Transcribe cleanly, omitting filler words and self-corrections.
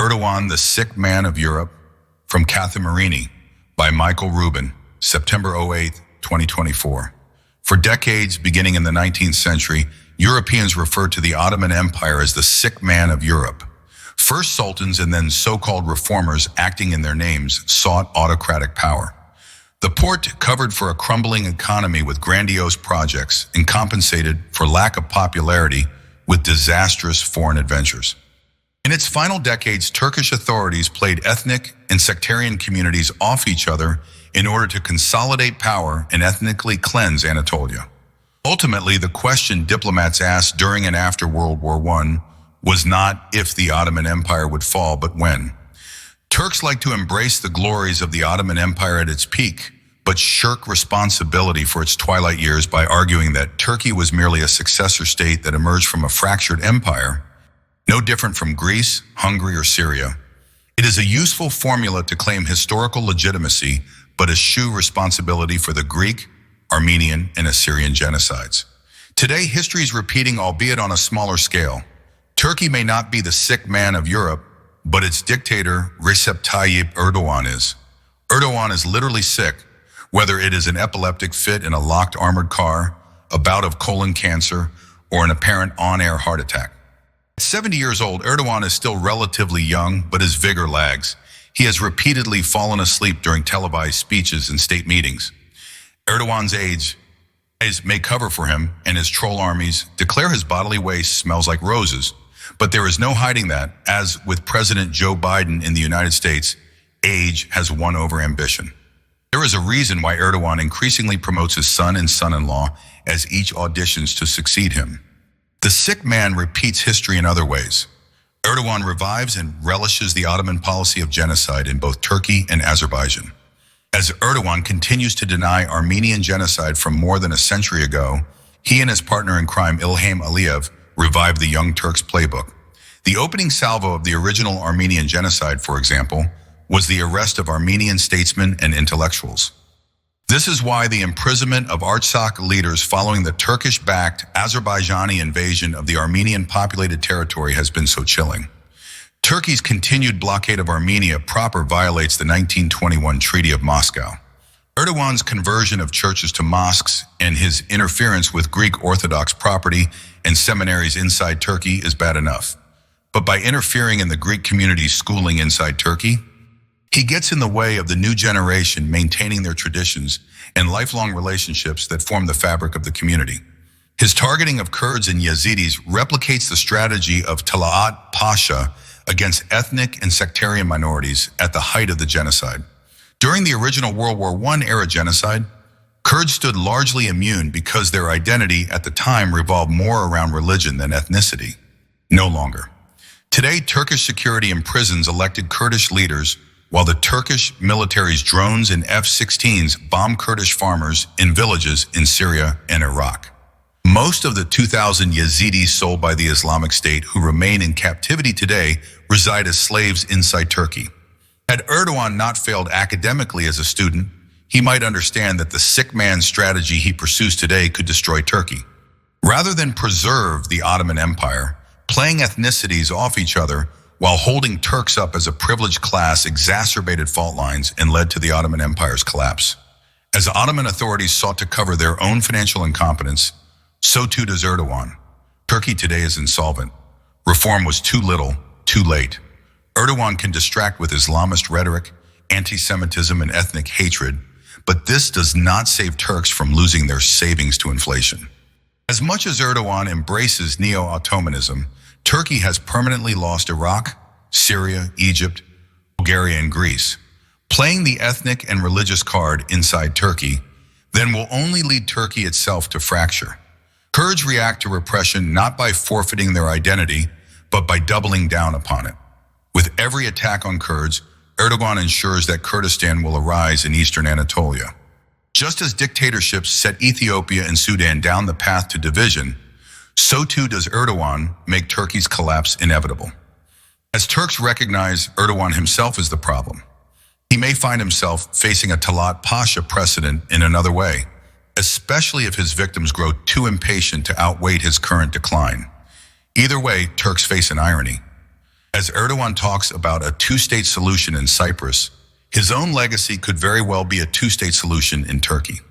Erdogan, the Sick Man of Europe, from Kathimerini, by Michael Rubin, September 08, 2024. For decades, beginning in the 19th century, Europeans referred to the Ottoman Empire as the sick man of Europe. First sultans and then so-called reformers acting in their names sought autocratic power. The Porte covered for a crumbling economy with grandiose projects and compensated for lack of popularity with disastrous foreign adventures. In its final decades, Turkish authorities played ethnic and sectarian communities off each other in order to consolidate power and ethnically cleanse Anatolia. Ultimately, the question diplomats asked during and after World War I was not if the Ottoman Empire would fall, but when. Turks like to embrace the glories of the Ottoman Empire at its peak, but shirk responsibility for its twilight years by arguing that Turkey was merely a successor state that emerged from a fractured empire, no different from Greece, Hungary, or Syria. It is a useful formula to claim historical legitimacy, but eschew responsibility for the Greek, Armenian, and Assyrian genocides. Today, history is repeating, albeit on a smaller scale. Turkey may not be the sick man of Europe, but its dictator, Recep Tayyip Erdogan, is. Erdogan is literally sick, whether it is an epileptic fit in a locked armored car, a bout of colon cancer, or an apparent on-air heart attack. At 70 years old, Erdogan is still relatively young, but his vigor lags. He has repeatedly fallen asleep during televised speeches and state meetings. Erdogan's age may cover for him, and his troll armies declare his bodily waste smells like roses. But there is no hiding that, as with President Joe Biden in the United States, age has won over ambition. There is a reason why Erdogan increasingly promotes his son and son-in-law as each auditions to succeed him. The sick man repeats history in other ways. Erdogan revives and relishes the Ottoman policy of genocide in both Turkey and Azerbaijan. As Erdogan continues to deny Armenian genocide from more than a century ago, he and his partner in crime, Ilham Aliyev, revived the Young Turks playbook. The opening salvo of the original Armenian genocide, for example, was the arrest of Armenian statesmen and intellectuals. This is why the imprisonment of Artsakh leaders following the Turkish-backed Azerbaijani invasion of the Armenian-populated territory has been so chilling. Turkey's continued blockade of Armenia proper violates the 1921 Treaty of Moscow. Erdogan's conversion of churches to mosques and his interference with Greek Orthodox property and seminaries inside Turkey is bad enough. But by interfering in the Greek community's schooling inside Turkey, he gets in the way of the new generation maintaining their traditions and lifelong relationships that form the fabric of the community. His targeting of Kurds and Yazidis replicates the strategy of Talaat Pasha against ethnic and sectarian minorities at the height of the genocide. During the original World War I era genocide, Kurds stood largely immune because their identity at the time revolved more around religion than ethnicity. No longer. Today, Turkish security imprisons elected Kurdish leaders while the Turkish military's drones and F-16s bomb Kurdish farmers in villages in Syria and Iraq. Most of the 2,000 Yazidis sold by the Islamic State who remain in captivity today reside as slaves inside Turkey. Had Erdogan not failed academically as a student, he might understand that the sick man strategy he pursues today could destroy Turkey. Rather than preserve the Ottoman Empire, playing ethnicities off each other while holding Turks up as a privileged class exacerbated fault lines and led to the Ottoman Empire's collapse. As Ottoman authorities sought to cover their own financial incompetence, so too does Erdogan. Turkey today is insolvent. Reform was too little, too late. Erdogan can distract with Islamist rhetoric, anti-Semitism, and ethnic hatred, but this does not save Turks from losing their savings to inflation. As much as Erdogan embraces neo-Ottomanism, Turkey has permanently lost Iraq, Syria, Egypt, Bulgaria, and Greece. Playing the ethnic and religious card inside Turkey then will only lead Turkey itself to fracture. Kurds react to repression not by forfeiting their identity, but by doubling down upon it. With every attack on Kurds, Erdogan ensures that Kurdistan will arise in eastern Anatolia. Just as dictatorships set Ethiopia and Sudan down the path to division, so too does Erdogan make Turkey's collapse inevitable. As Turks recognize Erdogan himself as the problem, he may find himself facing a Talat Pasha precedent in another way, especially if his victims grow too impatient to outweigh his current decline. Either way, Turks face an irony. As Erdogan talks about a two-state solution in Cyprus, his own legacy could very well be a two-state solution in Turkey.